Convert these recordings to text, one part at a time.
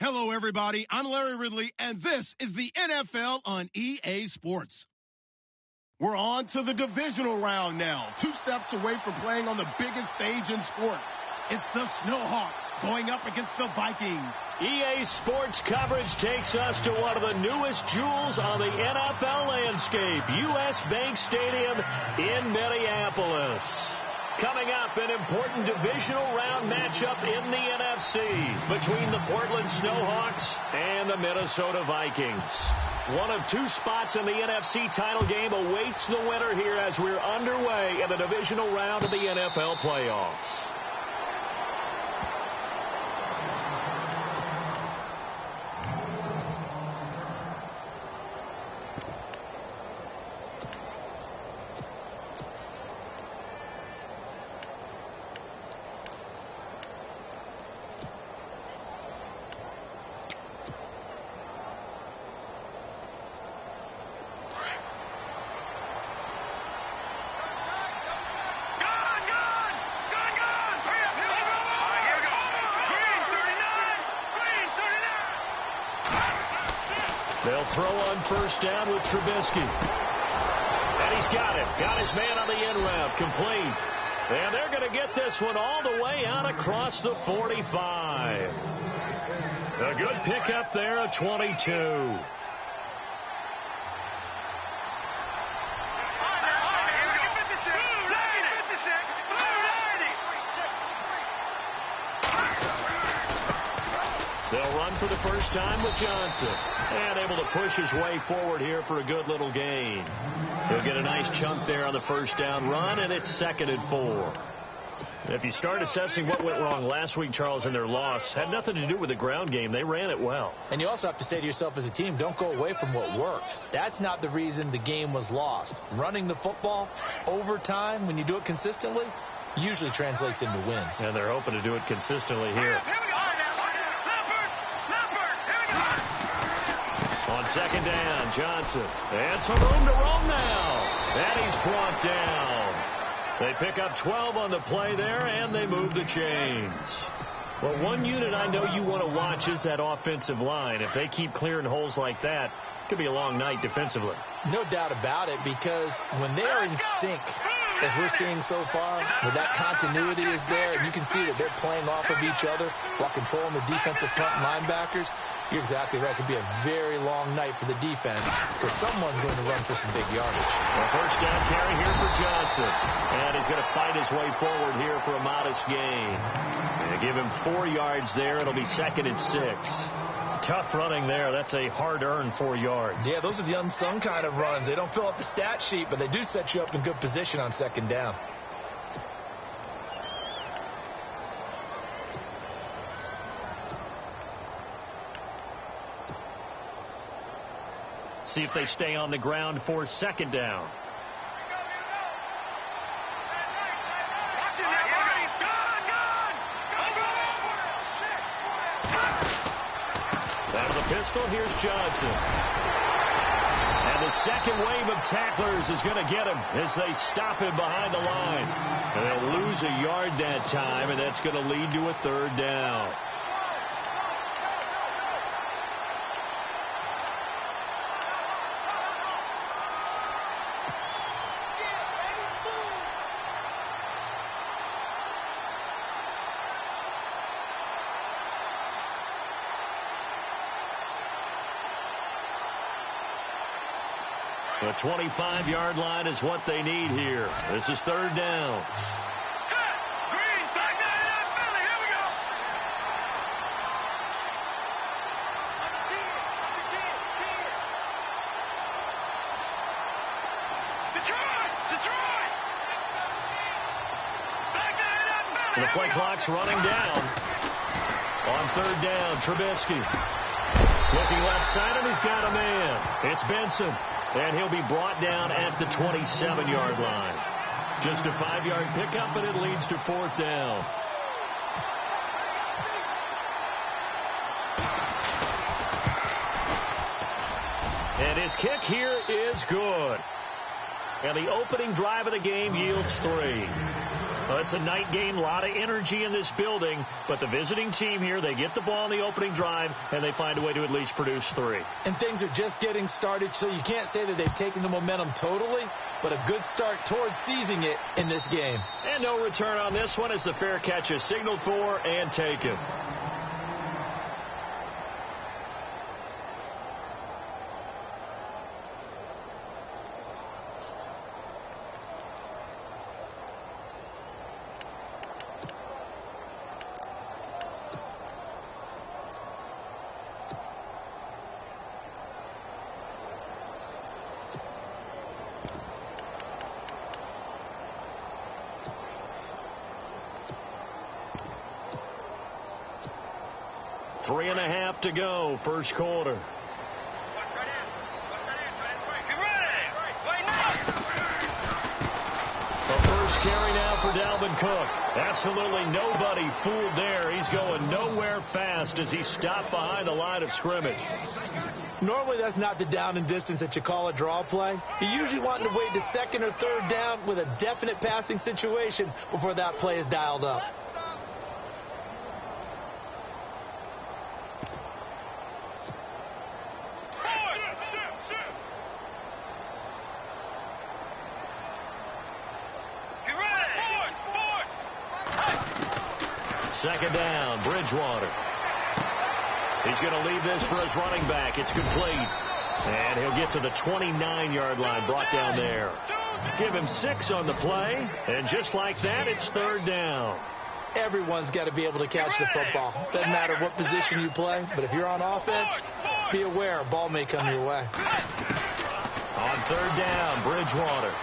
Hello, everybody. I'm Larry Ridley, and this is the NFL on EA Sports. We're on to the divisional round now, 2 steps away from playing on the biggest stage in sports. It's the Snowhawks going up against the Vikings. EA Sports coverage takes us to one of the newest jewels on the NFL landscape, US Bank Stadium in Minneapolis. Coming up, an important divisional round matchup in the NFC between the Portland Snowhawks and the Minnesota Vikings. One of 2 spots in the NFC title game awaits the winner here as we're underway in the divisional round of the NFL playoffs. They'll throw on first down with Trubisky. And he's got it. Got his man on the in route. Complete. And they're going to get this one all the way out across the 45. A good pickup there at 22. They'll run for the first time with Johnson. And able to push his way forward here for a good little gain. He'll get a nice chunk there on the first down run, and it's 2nd and 4. If you start assessing what went wrong last week, Charles, in their loss, had nothing to do with the ground game. They ran it well. And you also have to say to yourself as a team, don't go away from what worked. That's not the reason the game was lost. Running the football over time, when you do it consistently, usually translates into wins. And they're hoping to do it consistently here. On 2nd down, Johnson. And some room to roam now. And he's brought down. They pick up 12 on the play there, and they move the chains. Well, one unit I know you want to watch is that offensive line. If they keep clearing holes like that, it could be a long night defensively. No doubt about it, because when they're in sync, as we're seeing so far, where that continuity is there, and you can see that they're playing off of each other while controlling the defensive front linebackers, you're exactly right. It could be a very long night for the defense because someone's going to run for some big yardage. Well, first down carry here for Johnson. And he's going to fight his way forward here for a modest gain. And give him 4 yards there. It'll be 2nd and 6. Tough running there. That's a hard-earned 4 yards. Yeah, those are the unsung kind of runs. They don't fill up the stat sheet, but they do set you up in good position on 2nd down. See if they stay on the ground for 2nd down. Out of the pistol, here's Johnson. And the second wave of tacklers is going to get him as they stop him behind the line. And they'll lose a yard that time, and that's going to lead to a 3rd down. The 25-yard line is what they need here. This is 3rd down. And the play clock's running down. On 3rd down, Trubisky. Looking left side, and he's got a man. It's Benson. And he'll be brought down at the 27-yard line. Just a 5-yard pickup, and it leads to 4th down. And his kick here is good. And the opening drive of the game yields 3. Well, it's a night game, a lot of energy in this building, but the visiting team here, they get the ball in the opening drive, and they find a way to at least produce 3. And things are just getting started, so you can't say that they've taken the momentum totally, but a good start towards seizing it in this game. And no return on this one as the fair catch is signaled for and taken. Three and a half to go, first quarter. The first carry now for Dalvin Cook. Absolutely nobody fooled there. He's going nowhere fast as he stopped behind the line of scrimmage. Normally, that's not the down and distance that you call a draw play. You usually want to wait to second or third down with a definite passing situation before that play is dialed up. Second down, Bridgewater. He's going to leave this for his running back. It's complete. And he'll get to the 29-yard line, brought down there. Give him 6 on the play. And just like that, it's third down. Everyone's got to be able to catch the football. Doesn't matter what position you play, but if you're on offense, be aware a ball may come your way. On third down, Bridgewater.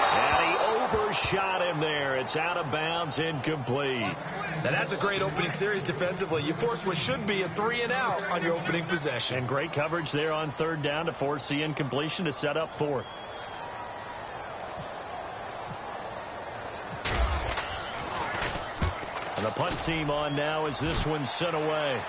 And he overshot him there. It's out of bounds, incomplete. Now that's a great opening series defensively. You force what should be a 3-and-out on your opening possession. And great coverage there on third down to force the incompletion to set up fourth. And the punt team on now as this one's sent away.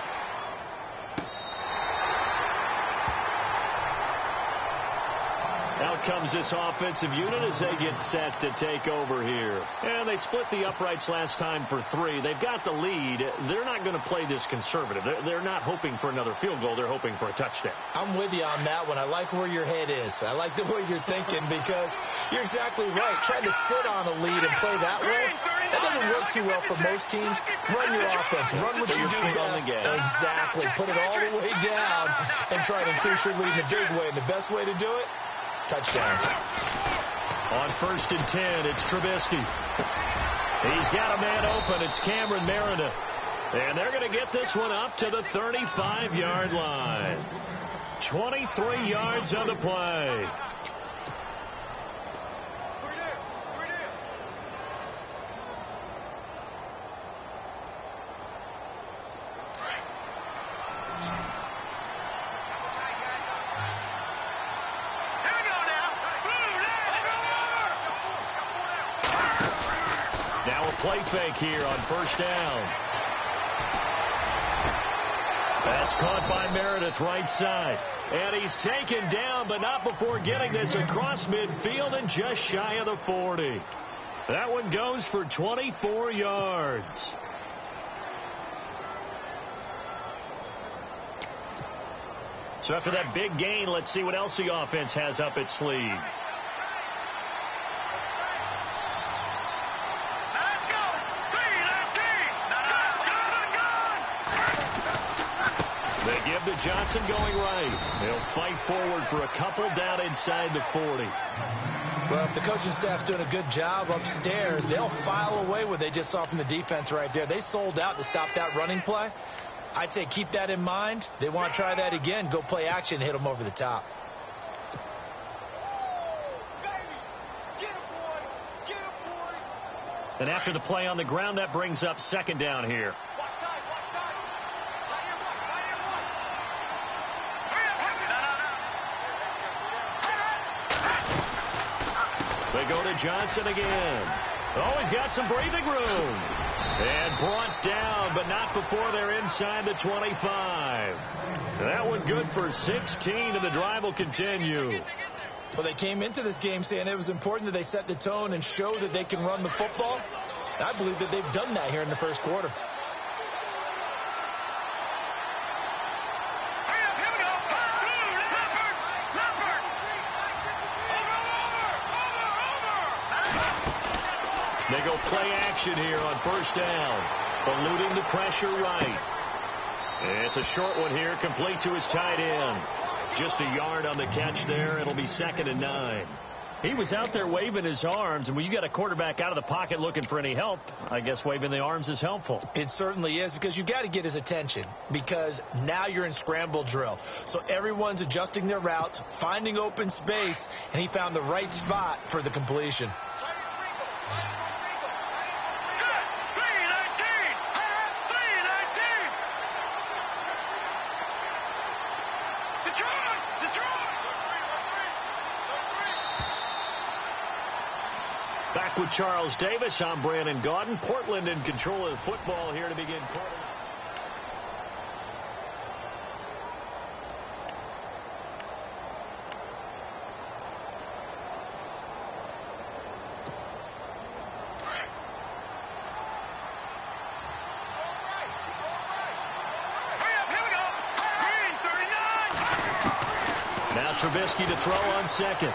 Out comes this offensive unit as they get set to take over here. And they split the uprights last time for 3. They've got the lead. They're not going to play this conservative. They're not hoping for another field goal. They're hoping for a touchdown. I'm with you on that one. I like where your head is. I like the way you're thinking because you're exactly right. Trying to sit on a lead and play that way, that doesn't work too well for most teams. Run your offense. Run what you do best. Exactly. Put it all the way down and try to increase your lead in a big way. And the best way to do it, touchdowns. On first and 10, it's Trubisky. He's got a man open. It's Cameron Meredith. And they're going to get this one up to the 35-yard line. 23 yards on the play. Now a play fake here on first down. That's caught by Meredith right side. And he's taken down, but not before getting this across midfield and just shy of the 40. That one goes for 24 yards. So after that big gain, let's see what else the offense has up its sleeve. They give to Johnson going right. He'll fight forward for a couple down inside the 40. Well, if the coaching staff's doing a good job upstairs, they'll file away what they just saw from the defense right there. They sold out to stop that running play. I'd say keep that in mind. They want to try that again. Go play action, hit them over the top. And after the play on the ground, that brings up second down here. They go to Johnson again. Oh, he's got some breathing room. And brought down, but not before they're inside the 25. That one good for 16, and the drive will continue. Well, they came into this game saying it was important that they set the tone and show that they can run the football. And I believe that they've done that here in the first quarter. They go play action here on first down. Eluding the pressure right. It's a short one here, complete to his tight end. Just a yard on the catch there. It'll be 2nd and 9. He was out there waving his arms, and when you got a quarterback out of the pocket looking for any help, I guess waving the arms is helpful. It certainly is, because you got to get his attention, because now you're in scramble drill. So everyone's adjusting their routes, finding open space, and he found the right spot for the completion. Back with Charles Davis, I'm Brandon Gaudin. Portland in control of the football here to begin quarter. Now Trubisky to throw on second.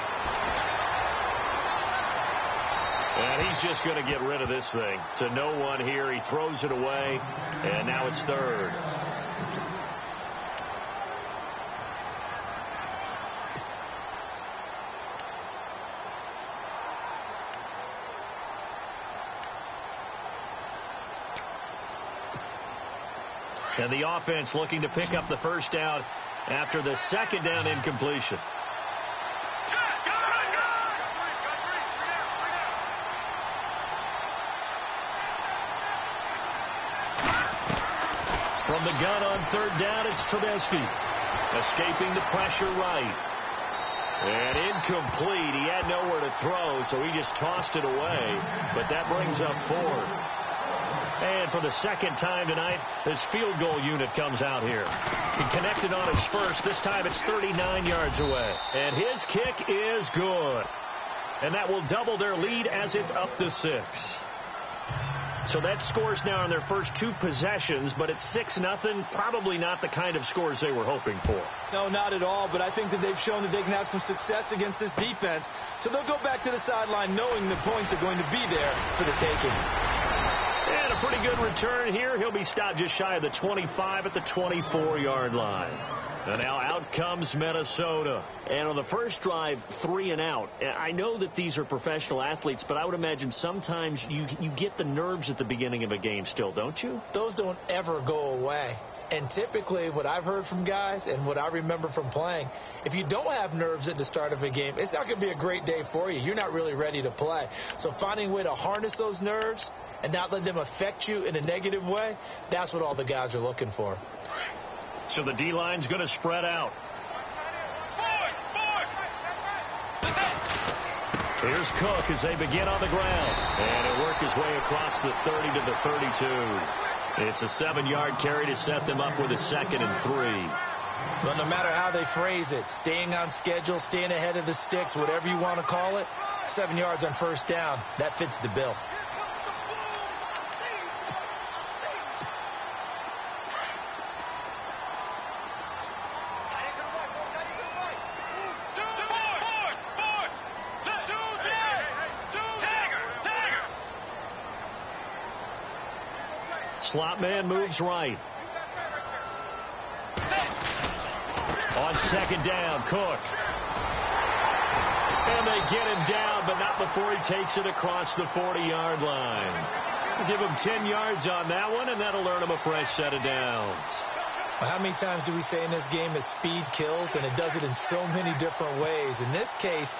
And he's just going to get rid of this thing. To no one here. He throws it away. And now it's 3rd. And the offense looking to pick up the first down after the 2nd down incompletion. From the gun on 3rd down, it's Trubisky. Escaping the pressure right. And incomplete. He had nowhere to throw, so he just tossed it away. But that brings up 4th. And for the 2nd time tonight, this field goal unit comes out here. He connected on his first. This time it's 39 yards away. And his kick is good. And that will double their lead as it's up to 6. So that scores now on their first 2 possessions, but it's 6-0. Probably not the kind of scores they were hoping for. No, not at all, but I think that they've shown that they can have some success against this defense. So they'll go back to the sideline knowing the points are going to be there for the taking. And a pretty good return here. He'll be stopped just shy of the 25 at the 24-yard line. And now out comes Minnesota. And on the first drive, 3 and out. I know that these are professional athletes, but I would imagine sometimes you get the nerves at the beginning of a game still, don't you? Those don't ever go away. And typically what I've heard from guys and what I remember from playing, if you don't have nerves at the start of a game, it's not going to be a great day for you. You're not really ready to play. So finding a way to harness those nerves and not let them affect you in a negative way, that's what all the guys are looking for. So the D-line's going to spread out. Here's Cook as they begin on the ground. And he'll work his way across the 30 to the 32. It's a 7-yard carry to set them up with a 2nd and 3. Well, no matter how they phrase it, staying on schedule, staying ahead of the sticks, whatever you want to call it, 7 yards on first down, that fits the bill. Slot man moves right. On 2nd down, Cook. And they get him down, but not before he takes it across the 40-yard line. Give him 10 yards on that one, and that'll earn him a fresh set of downs. Well, how many times do we say in this game that speed kills, and it does it in so many different ways? In this case,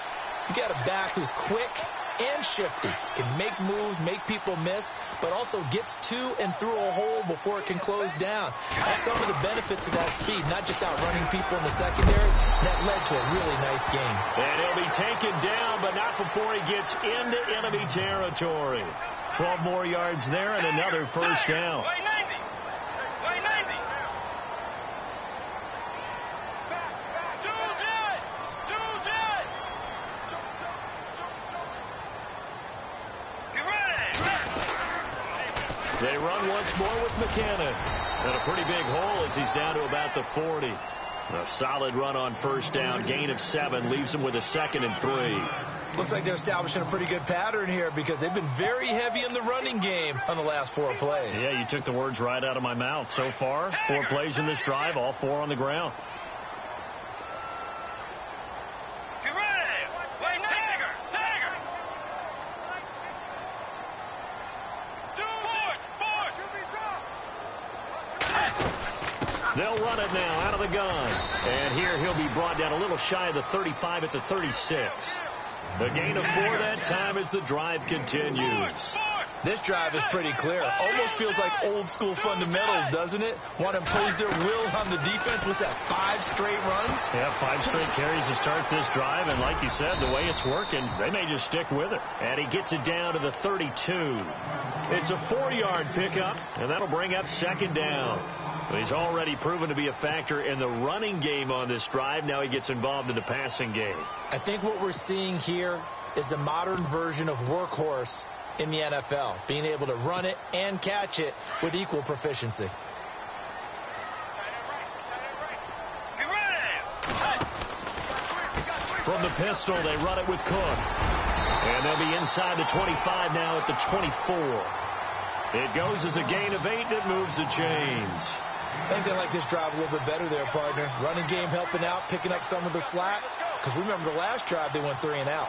you got a back who's quick and shifty, can make moves, make people miss, but also gets to and through a hole before it can close down. That's some of the benefits of that speed, not just outrunning people in the secondary. That led to a really nice game. And he'll be taken down, but not before he gets into enemy territory. 12 more yards there and another first down. They run once more with McKinnon. And a pretty big hole as he's down to about the 40. A solid run on first down. Gain of 7 leaves him with a 2nd and 3. Looks like they're establishing a pretty good pattern here because they've been very heavy in the running game on the last 4 plays. Yeah, you took the words right out of my mouth. So far, 4 plays in this drive, all 4 on the ground. They'll run it now out of the gun. And here he'll be brought down a little shy of the 35 at the 36. A gain of 4 that time as the drive continues. This drive is pretty clear. Almost feels like old school fundamentals, doesn't it? Want to impose their will on the defense. What's that, 5 straight runs? Yeah, 5 straight carries to start this drive. And like you said, the way it's working, they may just stick with it. And he gets it down to the 32. It's a 4-yard pickup, and that'll bring up 2nd down. He's already proven to be a factor in the running game on this drive. Now he gets involved in the passing game. I think what we're seeing here is the modern version of workhorse in the NFL, being able to run it and catch it with equal proficiency. From the pistol, they run it with Cook. And they'll be inside the 25 now at the 24. It goes as a gain of 8, and it moves the chains. I think they like this drive a little bit better there, partner. Running game helping out, picking up some of the slack. Because remember the last drive, they went 3 and out.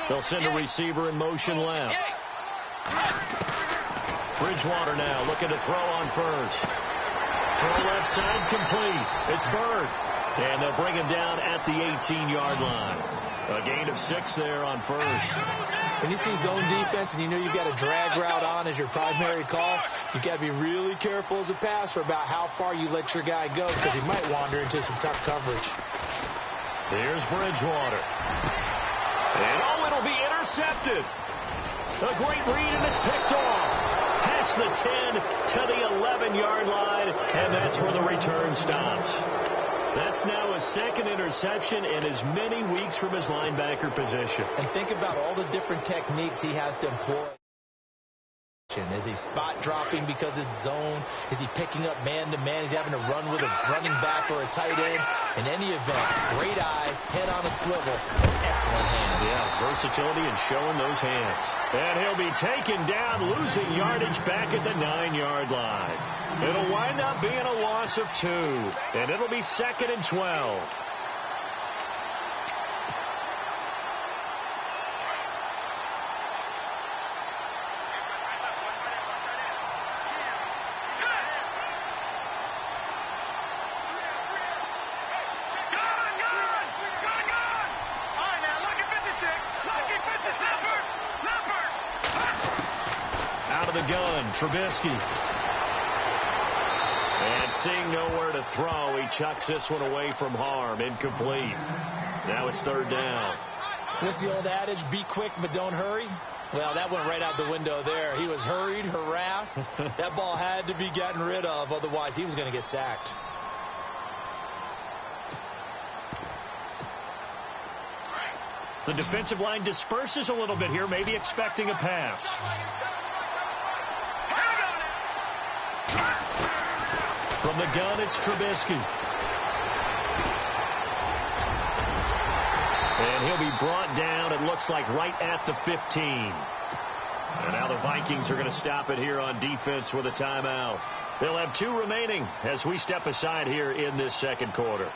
They'll send a receiver in motion left. Bridgewater now looking to throw on first. Throw left side complete. It's Bird. And they'll bring him down at the 18-yard line. A gain of 6 there on first. When you see zone defense and you know you've got a drag route on as your primary call, you've got to be really careful as a passer about how far you let your guy go because he might wander into some tough coverage. Here's Bridgewater. And it'll be intercepted. A great read, and it's picked off. Past the 10 to the 11-yard line, and that's where the return stops. That's now a 2nd interception in as many weeks from his linebacker position. And think about all the different techniques he has to employ. Is he spot dropping because it's zone? Is he picking up man-to-man? Is he having to run with a running back or a tight end? In any event, great eyes, head on a swivel, and excellent hands. Yeah, versatility and showing those hands. And he'll be taken down, losing yardage back at the 9-yard line. It'll wind up being a loss of 2, and it'll be 2nd and 12. Trubisky. And seeing nowhere to throw, he chucks this one away from harm. Incomplete. Now it's 3rd down. What's the old adage? Be quick, but don't hurry. Well, that went right out the window there. He was hurried, harassed. That ball had to be gotten rid of. Otherwise, he was going to get sacked. The defensive line disperses a little bit here, maybe expecting a pass. From the gun, it's Trubisky. And he'll be brought down, it looks like, right at the 15. And now the Vikings are going to stop it here on defense with a timeout. They'll have 2 remaining as we step aside here in this 2nd quarter.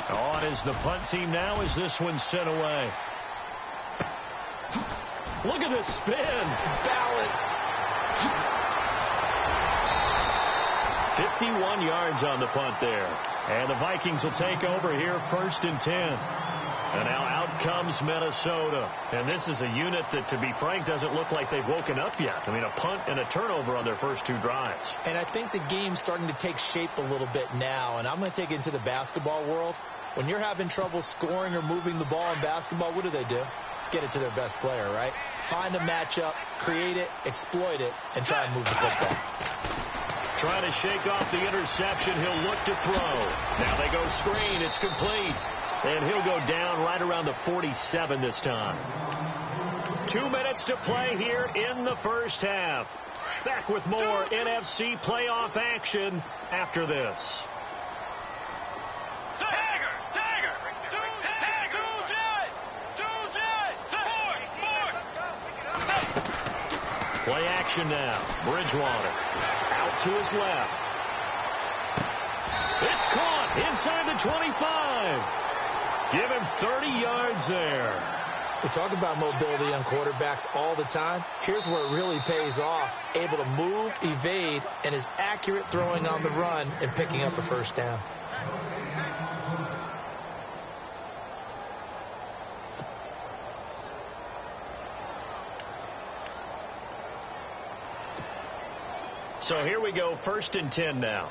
On is the punt team now as this one's sent away. Look at the spin. Balance. 51 yards on the punt there. And the Vikings will take over here 1st and 10. And now out comes Minnesota. And this is a unit that, to be frank, doesn't look like they've woken up yet. I mean, a punt and a turnover on their first 2 drives. And I think the game's starting to take shape a little bit now. And I'm going to take it into the basketball world. When you're having trouble scoring or moving the ball in basketball, what do? Get it to their best player, right? Find a matchup, create it, exploit it, and try and move the football. Trying to shake off the interception. He'll look to throw. Now they go screen. It's complete. And he'll go down right around the 47 this time. 2 minutes to play here in the first half. Back with more NFC playoff action after this. Play action now. Bridgewater out to his left. It's caught inside the 25. Give him 30 yards there. We talk about mobility on quarterbacks all the time. Here's where it really pays off. Able to move, evade, and is accurate throwing on the run and picking up a first down. So here we go, 1st and 10 now.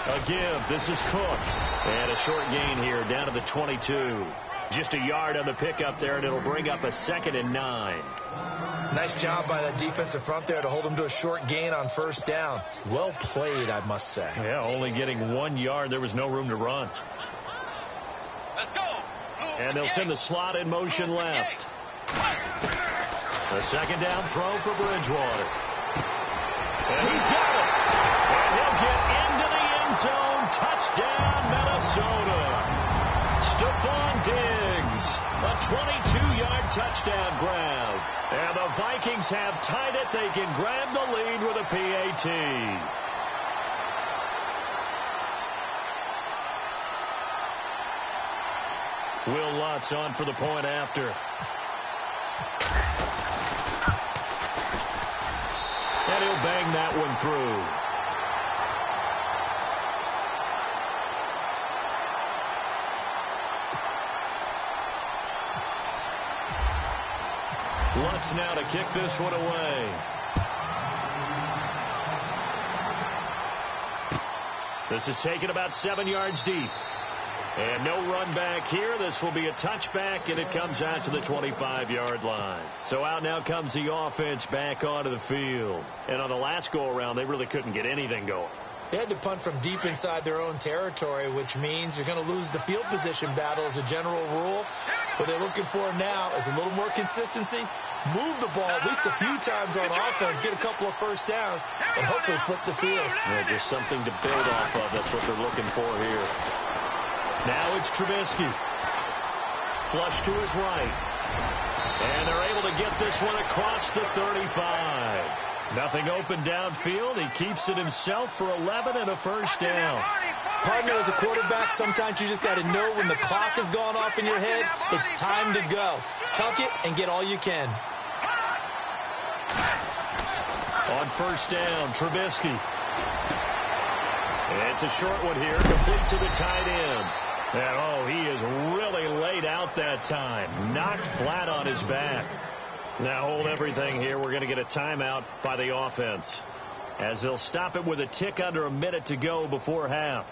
A give. This is Cook. And a short gain here down to the 22. Just a yard on the pickup there, and it'll bring up a 2nd and 9. Nice job by that defensive front there to hold him to a short gain on first down. Well played, I must say. Yeah, only getting 1 yard. There was no room to run. Let's go. And they'll send the slot in motion left. A 2nd down throw for Bridgewater. And he's got it. And he'll get into the end zone. Touchdown, Minnesota. Stephon Diggs. A 22-yard touchdown grab. And the Vikings have tied it. They can grab the lead with a PAT. Will Lutz on for the point after. And he'll bang that one through. Lutz now to kick this one away. This is taken about 7 yards deep. And no run back here. This will be a touchback, and it comes out to the 25-yard line. So out now comes the offense back onto the field. And on the last go-around, they really couldn't get anything going. They had to punt from deep inside their own territory, which means you're going to lose the field position battle as a general rule. What they're looking for now is a little more consistency, move the ball at least a few times on offense, get a couple of first downs, and hopefully flip the field. Yeah, just something to build off of. That's what they're looking for here. Now it's Trubisky. Flush to his right. And they're able to get this one across the 35. Nothing open downfield. He keeps it himself for 11 and a first down. Partner, as a quarterback, sometimes you just got to know when the clock has gone off in your head, it's time to go. Tuck it and get all you can. On first down, Trubisky. It's a short one here, complete to the tight end. And, oh, he is really laid out that time. Knocked flat on his back. Now hold everything here. We're going to get a timeout by the offense, as they'll stop it with a tick under a minute to go before half.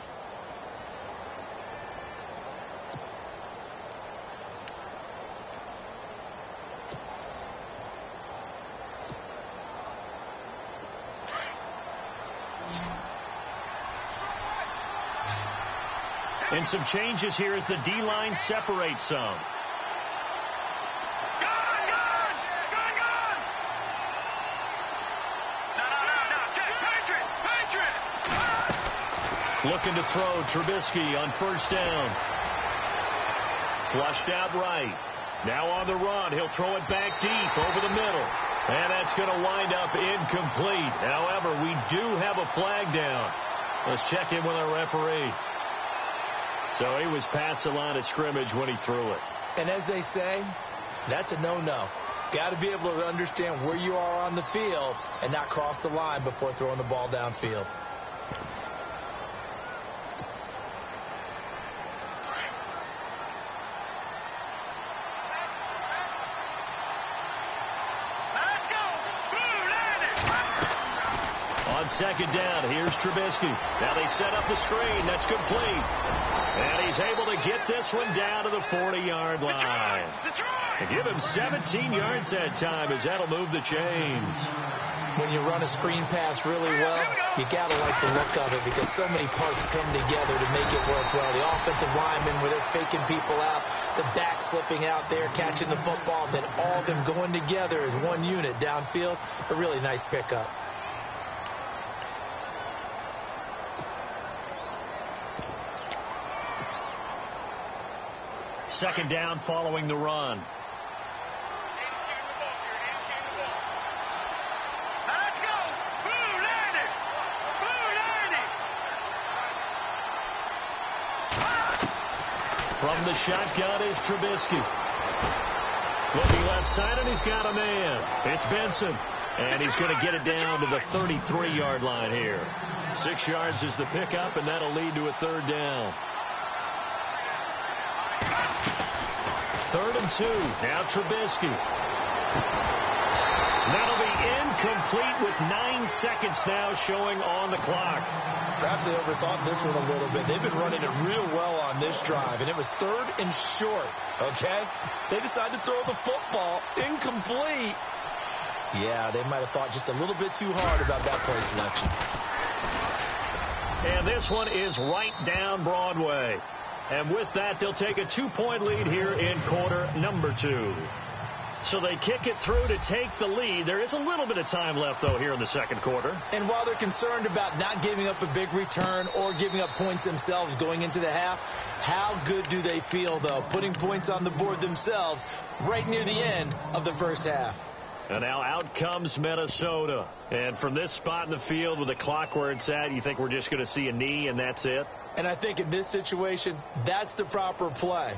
And some changes here as the D-line separates some. Looking to throw, Trubisky on first down. Flushed out right. Now on the run. He'll throw it back deep over the middle. And that's going to wind up incomplete. However, we do have a flag down. Let's check in with our referee. So he was past the line of scrimmage when he threw it. And as they say, that's a no-no. Got to be able to understand where you are on the field and not cross the line before throwing the ball downfield. second down. Here's Trubisky. Now they set up the screen. That's complete. And he's able to get this one down to the 40-yard line. And give him 17 yards that time, as that'll move the chains. When you run a screen pass really well, you got to like the look of it because so many parts come together to make it work well. The offensive linemen, where they're faking people out, the back slipping out there, catching the football, then all of them going together as one unit downfield. A really nice pickup. Second down following the run. From the shotgun is Trubisky. Looking left side, and he's got a man. It's Benson. And he's going to get it down to the 33-yard line here. 6 yards is the pickup, and that'll lead to a third down. 3rd and 2. Now Trubisky. That'll be incomplete with 9 seconds now showing on the clock. Perhaps they overthought this one a little bit. They've been running it real well on this drive, and it was 3rd and short, okay? They decided to throw the football incomplete. Yeah, they might have thought just a little bit too hard about that play selection. And this one is right down Broadway. And with that, they'll take a 2-point lead here in quarter number 2. So they kick it through to take the lead. There is a little bit of time left, though, here in the second quarter. And while they're concerned about not giving up a big return or giving up points themselves going into the half, how good do they feel, though, putting points on the board themselves right near the end of the first half? And now out comes Minnesota. And from this spot in the field with the clock where it's at, you think we're just going to see a knee and that's it? And I think in this situation, that's the proper play.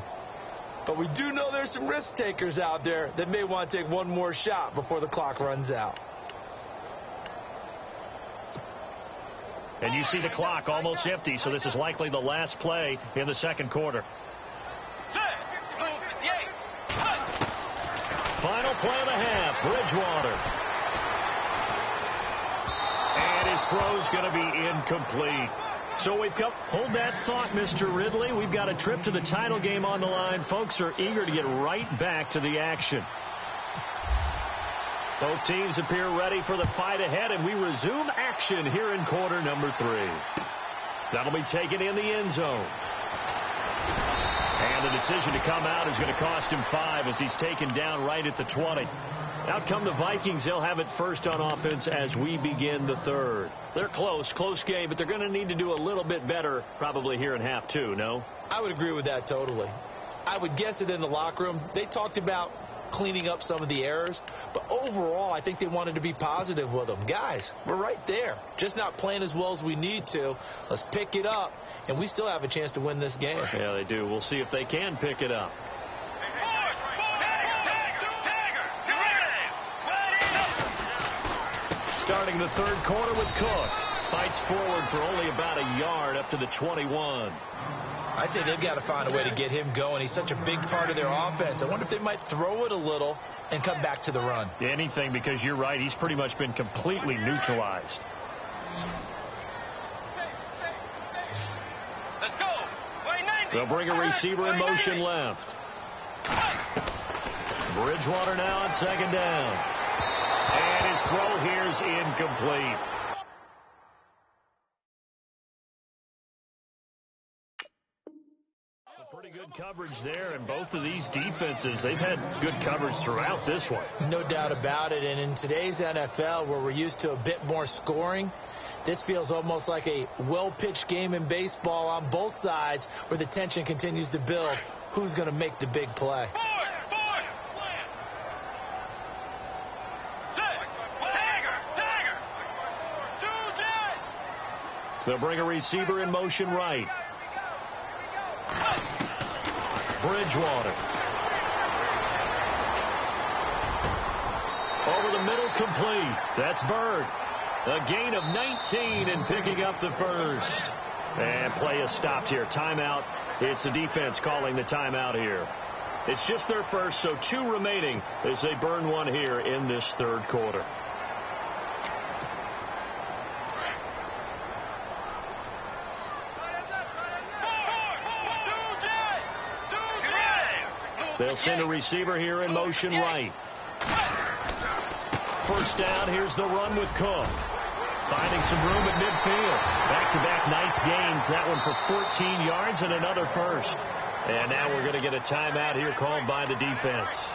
But we do know there's some risk takers out there that may want to take one more shot before the clock runs out. And you see the clock almost empty, so this is likely the last play in the second quarter. Final play of the half, Bridgewater. And his throw's going to be incomplete. So we've got, hold that thought, Mr. Ridley. We've got a trip to the title game on the line. Folks are eager to get right back to the action. Both teams appear ready for the fight ahead, and we resume action here in quarter number 3. That'll be taken in the end zone. And the decision to come out is going to cost him 5 as he's taken down right at the 20. Out come the Vikings. They'll have it first on offense as we begin the third. They're close game, but they're going to need to do a little bit better probably here in half 2, no? I would agree with that totally. I would guess it in the locker room. They talked about cleaning up some of the errors, but overall I think they wanted to be positive with them. Guys, we're right there. Just not playing as well as we need to. Let's pick it up, and we still have a chance to win this game. Yeah, they do. We'll see if they can pick it up. Starting the third quarter with Cook. Fights forward for only about a yard up to the 21. I'd say they've got to find a way to get him going. He's such a big part of their offense. I wonder if they might throw it a little and come back to the run. Anything, because you're right. He's pretty much been completely neutralized. Let's go. They'll bring a receiver in motion left. Bridgewater now on second down. And his throw here is incomplete. Pretty good coverage there, and both of these defenses, they've had good coverage throughout this one. No doubt about it, and in today's NFL, where we're used to a bit more scoring, this feels almost like a well-pitched game in baseball on both sides where the tension continues to build. Who's going to make the big play? They'll bring a receiver in motion right. Bridgewater. Over the middle, complete. That's Bird. A gain of 19 and picking up the first. And play is stopped here. Timeout. It's the defense calling the timeout here. It's just their first, so 2 remaining as they burn one here in this third quarter. They'll send a receiver here in motion right. First down, here's the run with Cook. Finding some room at midfield. Back-to-back nice gains. That one for 14 yards and another first. And now we're going to get a timeout here called by the defense.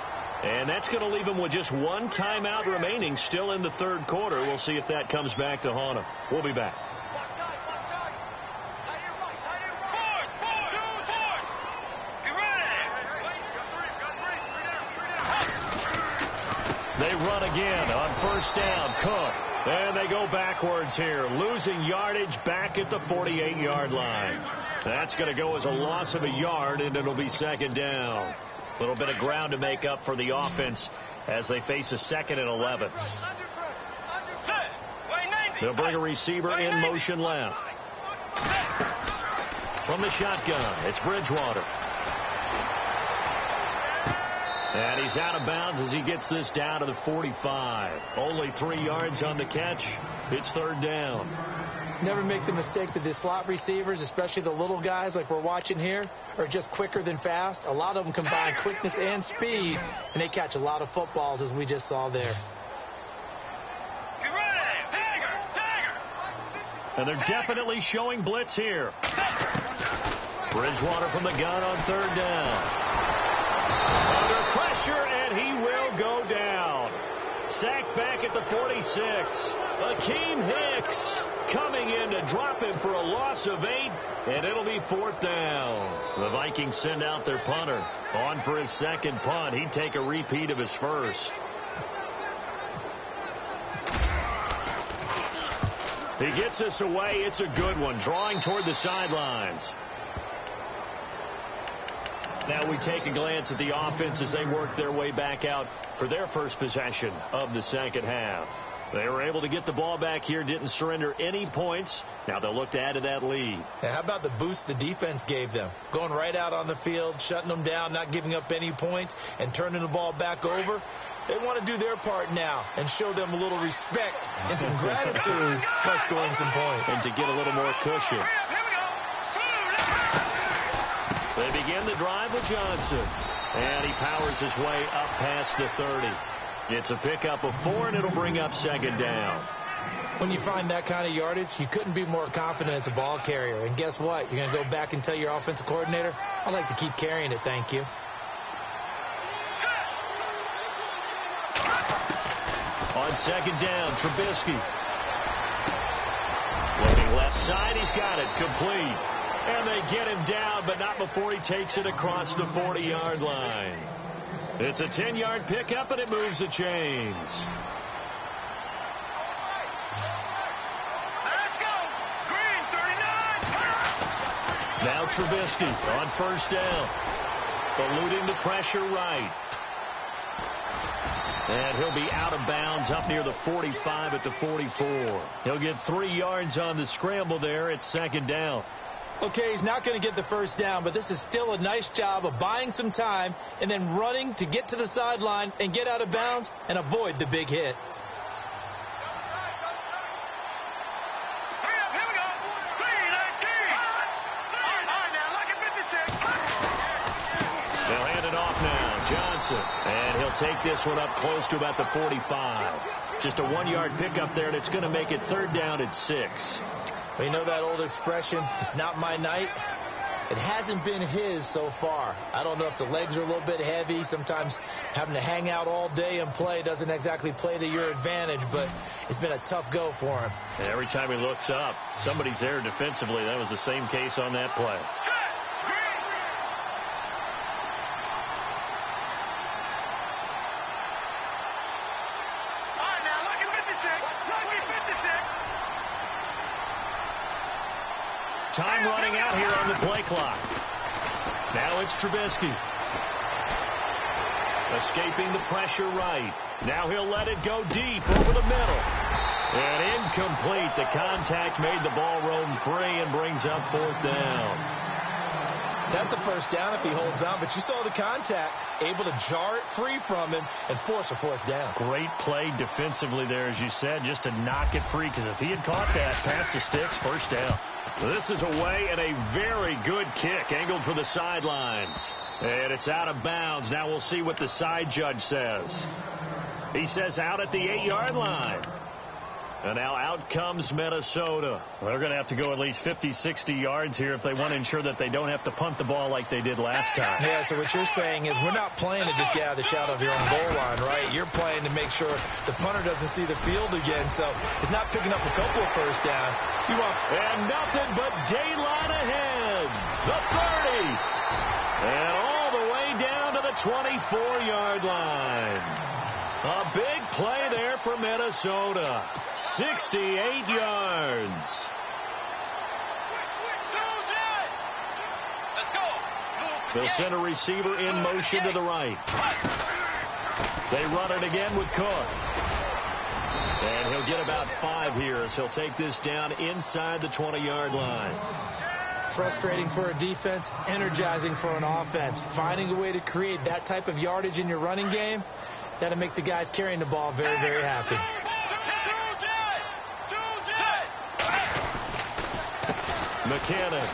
And that's going to leave them with just one timeout remaining still in the third quarter. We'll see if that comes back to haunt them. We'll be back. They run again on first down. Cook. And they go backwards here, losing yardage back at the 48-yard line. That's going to go as a loss of a yard, and it'll be second down. A little bit of ground to make up for the offense as they face a 2nd and 11. They'll bring a receiver in motion left. From the shotgun, it's Bridgewater. And he's out of bounds as he gets this down to the 45. Only 3 yards on the catch. It's third down. Never make the mistake that the slot receivers, especially the little guys like we're watching here, are just quicker than fast. A lot of them combine quickness and speed, and they catch a lot of footballs, as we just saw there. And they're definitely showing blitz here. Bridgewater from the gun on third down. Under pressure, and he will go down. Sacked back at the 46. Akeem Hicks coming in to drop him for a loss of 8, and it'll be fourth down. The Vikings send out their punter on for his second punt. He'd take a repeat of his first. He gets us away. It's a good one, drawing toward the sidelines. Now we take a glance at the offense as they work their way back out for their first possession of the second half. They were able to get the ball back here, didn't surrender any points. Now they'll look to add to that lead. And how about the boost the defense gave them? Going right out on the field, shutting them down, not giving up any points, and turning the ball back over. They want to do their part now and show them a little respect and some gratitude by scoring some points. And to get a little more cushion. They begin the drive with Johnson. And he powers his way up past the 30. It's a pickup of 4, and it'll bring up second down. When you find that kind of yardage, you couldn't be more confident as a ball carrier. And guess what? You're going to go back and tell your offensive coordinator, I'd like to keep carrying it, thank you. On second down, Trubisky. Loading left side, he's got it, complete. And they get him down, but not before he takes it across the 40-yard line. It's a 10-yard pickup, and it moves the chains. Let's go. Green, 39. Now Trubisky on first down. Eluding the pressure right. And he'll be out of bounds up near the 45 at the 44. He'll get 3 yards on the scramble there. It's second down. Okay, he's not going to get the first down, but this is still a nice job of buying some time and then running to get to the sideline and get out of bounds and avoid the big hit. They'll hand it off now. Johnson. And he'll take this one up close to about the 45. Just a 1-yard pickup there, and it's going to make it third down at 6. Well, you know that old expression, it's not my night? It hasn't been his so far. I don't know if the legs are a little bit heavy. Sometimes having to hang out all day and play doesn't exactly play to your advantage, but it's been a tough go for him. And every time he looks up, somebody's there defensively. That was the same case on that play. Time running out here on the play clock. Now it's Trubisky. Escaping the pressure right. Now he'll let it go deep over the middle. And incomplete. The contact made the ball roam free and brings up fourth down. That's a first down if he holds on, but you saw the contact, able to jar it free from him and force a fourth down. Great play defensively there, as you said, just to knock it free, because if he had caught that, past the sticks, first down. This is away and a very good kick, angled for the sidelines. And it's out of bounds. Now we'll see what the side judge says. He says out at the 8-yard line. And now out comes Minnesota. They're going to have to go at least 50, 60 yards here if they want to ensure that they don't have to punt the ball like they did last time. Yeah, so what you're saying is we're not playing to just get out of the shadow of your own goal line, right? You're playing to make sure the punter doesn't see the field again, so it's not picking up a couple of first downs. And nothing but daylight ahead. The 30. And all the way down to the 24-yard line. A big play there for Minnesota. 68 yards. They'll send a receiver in motion to the right. They run it again with Cook. And he'll get about 5 here as he'll take this down inside the 20-yard line. Frustrating for a defense, energizing for an offense. Finding a way to create that type of yardage in your running game, that'll make the guys carrying the ball very, very happy. McKinnon.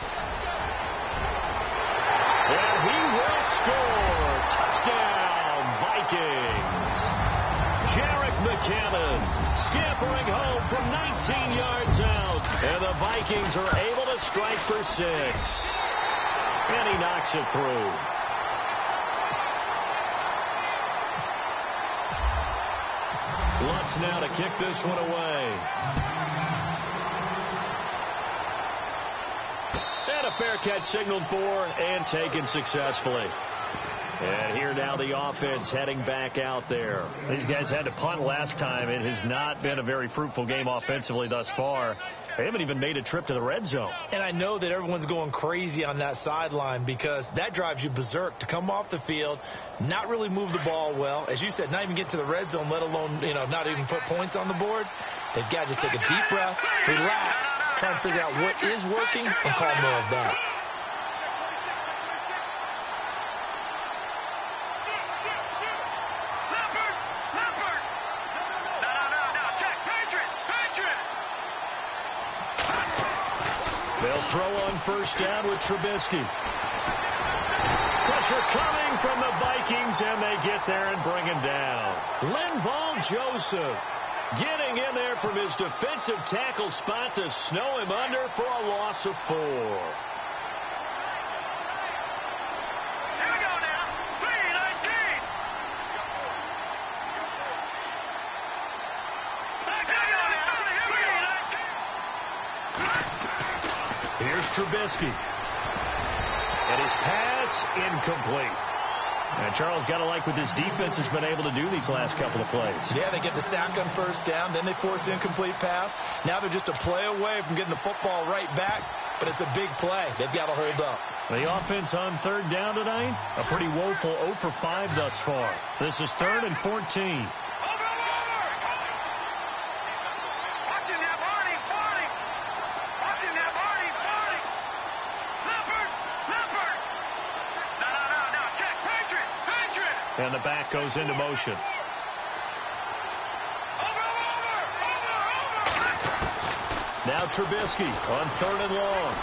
And he will score. Touchdown, Vikings. Jerick McKinnon scampering home from 19 yards out. And the Vikings are able to strike for 6. And he knocks it through. Lutz now to kick this one away. And a fair catch signaled for and taken successfully. And here now the offense heading back out there. These guys had to punt last time. It has not been a very fruitful game offensively thus far. They haven't even made a trip to the red zone. And I know that everyone's going crazy on that sideline because that drives you berserk to come off the field, not really move the ball well. As you said, not even get to the red zone, let alone, not even put points on the board. They've got to just take a deep breath, relax, try and figure out what is working and call more of that. They'll throw on first down with Trubisky. Pressure coming from the Vikings, and they get there and bring him down. Linval Joseph getting in there from his defensive tackle spot to snow him under for a loss of 4. Here's Trubisky. And his pass incomplete. And Charles, got to like what this defense has been able to do these last couple of plays. Yeah, they get the sack on first down, then they force an incomplete pass. Now they're just a play away from getting the football right back, but it's a big play. They've got to hold up. The offense on third down tonight, a pretty woeful 0 for 5 thus far. This is 3rd and 14. And the back goes into motion. Now Trubisky on 3rd and long.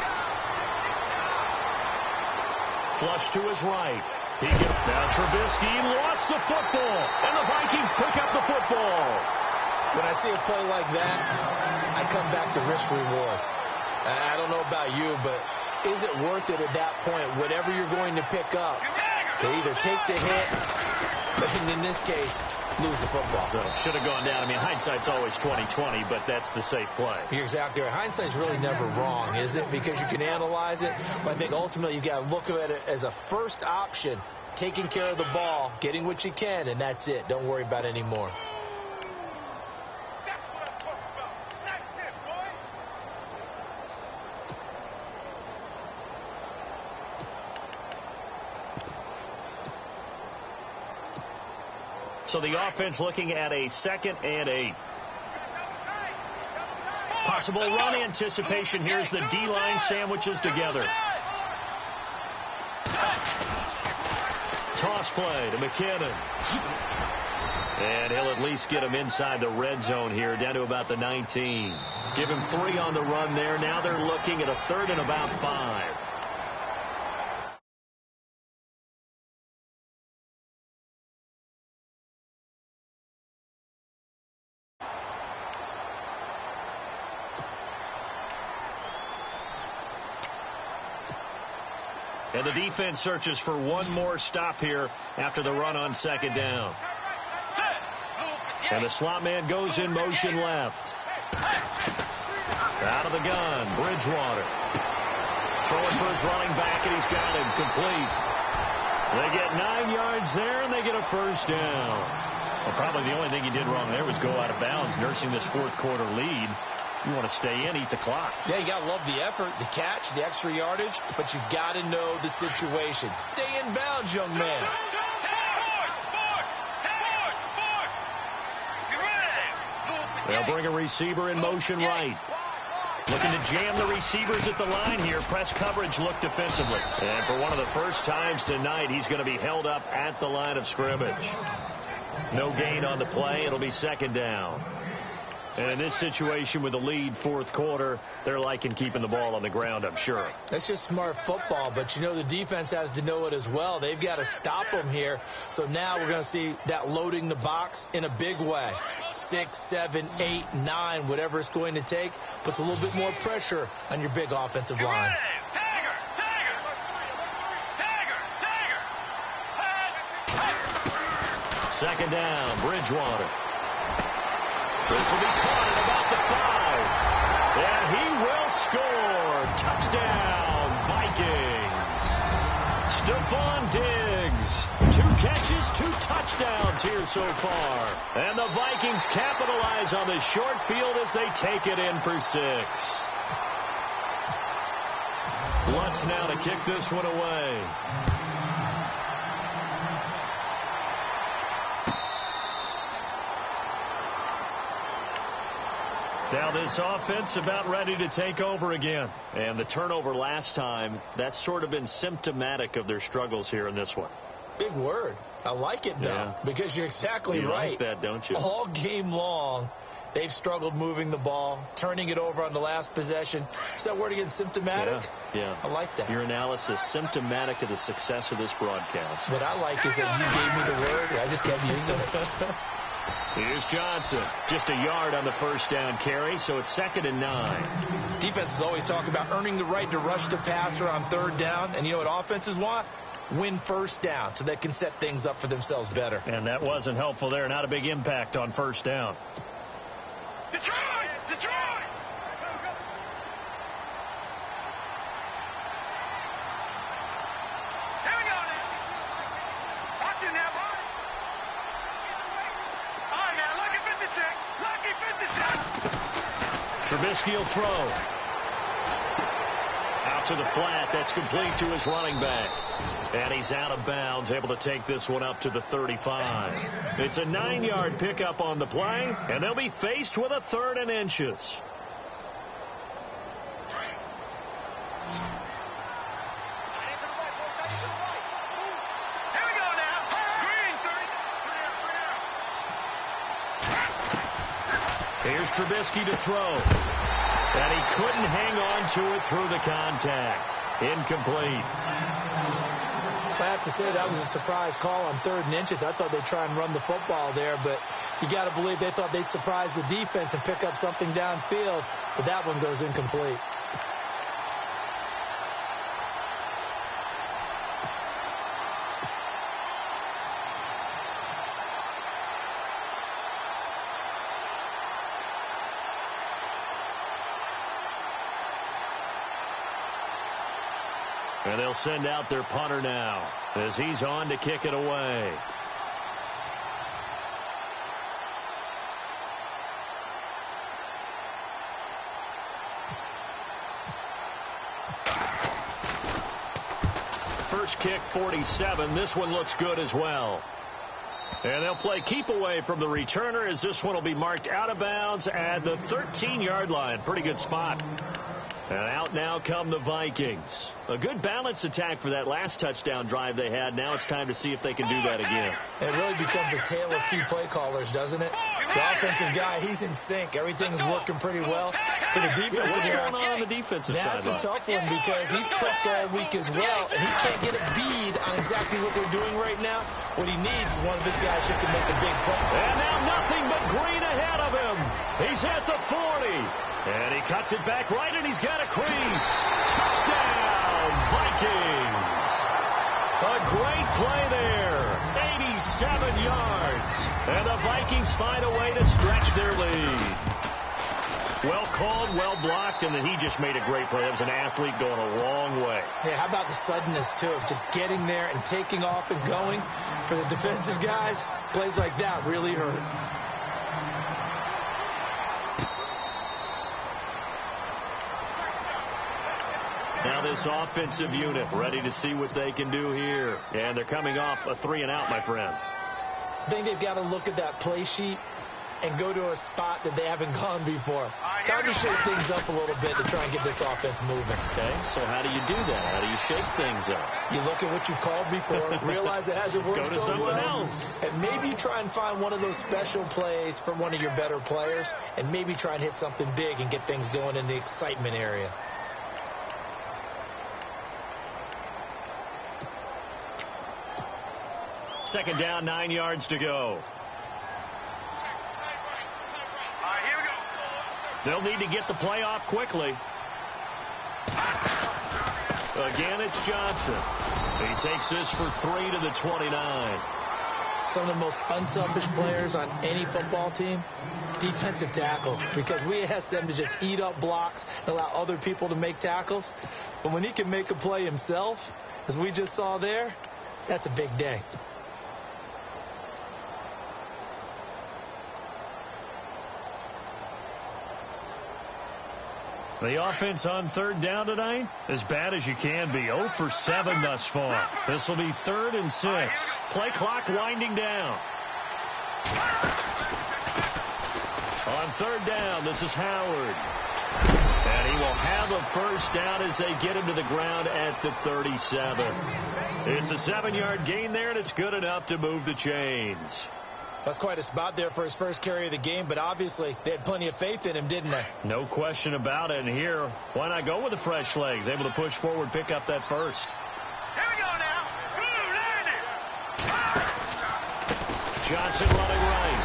Flush to his right. Now Trubisky lost the football, and the Vikings pick up the football. When I see a play like that, I come back to risk reward. I don't know about you, but is it worth it at that point, whatever you're going to pick up, to either take the hit, but in this case, lose the football? Should have gone down. I mean, hindsight's always 20/20, but that's the safe play. You're exactly right. Hindsight's really never wrong, is it? Because you can analyze it, but I think ultimately you got to look at it as a first option, taking care of the ball, getting what you can, and that's it. Don't worry about it anymore. So the offense looking at a 2nd and 8. Possible run anticipation. Here's the D-line sandwiches together. Toss play to McKinnon. And he'll at least get him inside the red zone here, down to about the 19. Give him 3 on the run there. Now they're looking at a 3rd and about 5. And the defense searches for one more stop here after the run on second down. And the slot man goes in motion left. Out of the gun, Bridgewater. Throwing for his running back, and he's got him complete. They get 9 yards there, and they get a first down. Well, probably the only thing he did wrong there was go out of bounds, nursing this fourth quarter lead. You want to stay in, eat the clock. Yeah, you got to love the effort, the catch, the extra yardage, but you got to know the situation. Stay in bounds, young man. They'll bring a receiver in motion right. Looking to jam the receivers at the line here. Press coverage look defensively. And for one of the first times tonight, he's going to be held up at the line of scrimmage. No gain on the play. It'll be second down. And in this situation with the lead fourth quarter, they're liking keeping the ball on the ground, I'm sure. That's just smart football, but you know the defense has to know it as well. They've got to stop them here. So now we're going to see that loading the box in a big way. 6, 7, 8, 9, whatever it's going to take, puts a little bit more pressure on your big offensive line. Second down, Bridgewater. This will be caught at about the 5. And he will score. Touchdown, Vikings. Stephon Diggs. 2 catches, 2 touchdowns here so far. And the Vikings capitalize on the short field as they take it in for 6. Lutz now to kick this one away. Now this offense about ready to take over again. And the turnover last time, that's sort of been symptomatic of their struggles here in this one. Big word. I like it, though, because you're exactly right. You like that, don't you? All game long, they've struggled moving the ball, turning it over on the last possession. Is that word again, symptomatic? Yeah. I like that. Your analysis, symptomatic of the success of this broadcast. What I like is that you gave me the word, I just kept using it. Here's Johnson. Just a yard on the first down carry, so it's 2nd and 9. Defenses always talk about earning the right to rush the passer on 3rd down. And you know what offenses want? Win first down so they can set things up for themselves better. And that wasn't helpful there. Not a big impact on first down. Detroit! Detroit! Here we go now. Watch it now, boy. All right, now, lucky 56. Lucky 56. Trubisky will throw. Out to the flat. That's complete to his running back. And he's out of bounds, able to take this one up to the 35. It's a 9-yard pickup on the play, and they'll be faced with a 3rd and inches. Here we go now. Green, 30. Here's Trubisky to throw. And he couldn't hang on to it through the contact. Incomplete. I have to say that was a surprise call on 3rd and inches. I thought they'd try and run the football there, but you got to believe they thought they'd surprise the defense and pick up something downfield, but that one goes incomplete. And they'll send out their punter now as he's on to kick it away. First kick, 47. This one looks good as well. And they'll play keep away from the returner as this one will be marked out of bounds at the 13-yard line. Pretty good spot. And out now come the Vikings. A good balance attack for that last touchdown drive they had. Now it's time to see if they can do that again. It really becomes a tale of 2 play callers, doesn't it? The offensive guy, he's in sync. Everything's working pretty well. For the defensive What's guy, going on the defensive side? that's a tough one because he's prepped all week as well, and he can't get a bead on exactly what they're doing right now. What he needs is one of his guys just to make a big play. And now nothing but green ahead of him. He's at the 40. And he cuts it back right, and he's got a crease. Touchdown, Vikings. Vikings. A great play there. 87 yards. And the Vikings find a way to stretch their lead. Well called, well blocked, and then he just made a great play. That was an athlete going a long way. Yeah, how about the suddenness, too, of just getting there and taking off and going? For the defensive guys, plays like that really hurt. Now this offensive unit ready to see what they can do here. And they're coming off a 3-and-out, my friend. I think they've got to look at that play sheet and go to a spot that they haven't gone before. Time to shake things up a little bit to try and get this offense moving. Okay, so how do you do that? How do you shake things up? You look at what you called before, realize it hasn't worked Go to so something well, else. and maybe try and find one of those special plays from one of your better players, and maybe try and hit something big and get things going in the excitement area. Second down, 9 yards to go. They'll need to get the play off quickly. Again, it's Johnson. He takes this for 3 to the 29. Some of the most unselfish players on any football team, defensive tackles, because we ask them to just eat up blocks and allow other people to make tackles. But when he can make a play himself, as we just saw there, that's a big day. The offense on third down tonight, as bad as you can be. 0 for 7 thus far. This will be 3rd and 6. Play clock winding down. On third down, this is Howard. And he will have a first down as they get him to the ground at the 37. It's a 7-yard gain there, and it's good enough to move the chains. That's quite a spot there for his first carry of the game, but obviously they had plenty of faith in him, didn't they? No question about it. And here, why not go with the fresh legs? Able to push forward, pick up that first. Here we go now. Johnson running right.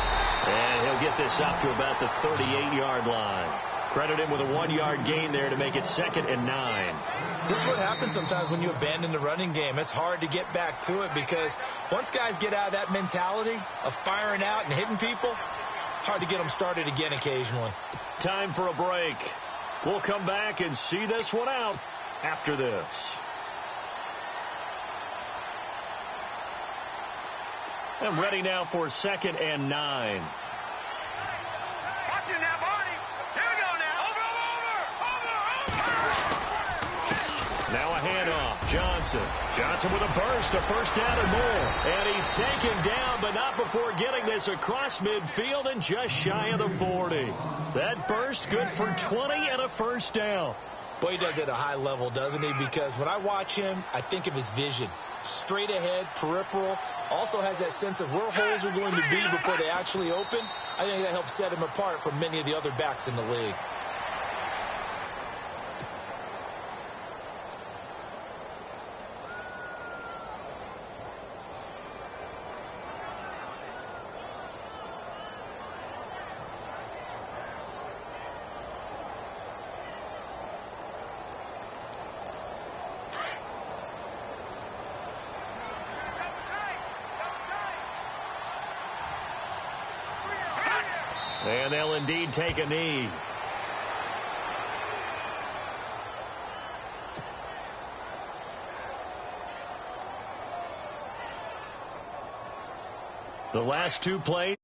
And he'll get this up to about the 38-yard line. Credit him with a 1-yard gain there to make it 2nd and 9. This is what happens sometimes when you abandon the running game. It's hard to get back to it because once guys get out of that mentality of firing out and hitting people, hard to get them started again occasionally. Time for a break. We'll come back and see this one out after this. And ready now for 2nd and 9. Watch it now, Barney. Here we go now. Over. Now a handoff. Johnson with a burst, a first down and more. And he's taken down, but not before getting this across midfield and just shy of the 40. That burst good for 20 and a first down. Boy, he does it at a high level, doesn't he? Because when I watch him, I think of his vision. Straight ahead, peripheral. Also has that sense of where holes are going to be before they actually open. I think that helps set him apart from many of the other backs in the league. And they'll indeed take a knee. The last 2 plays.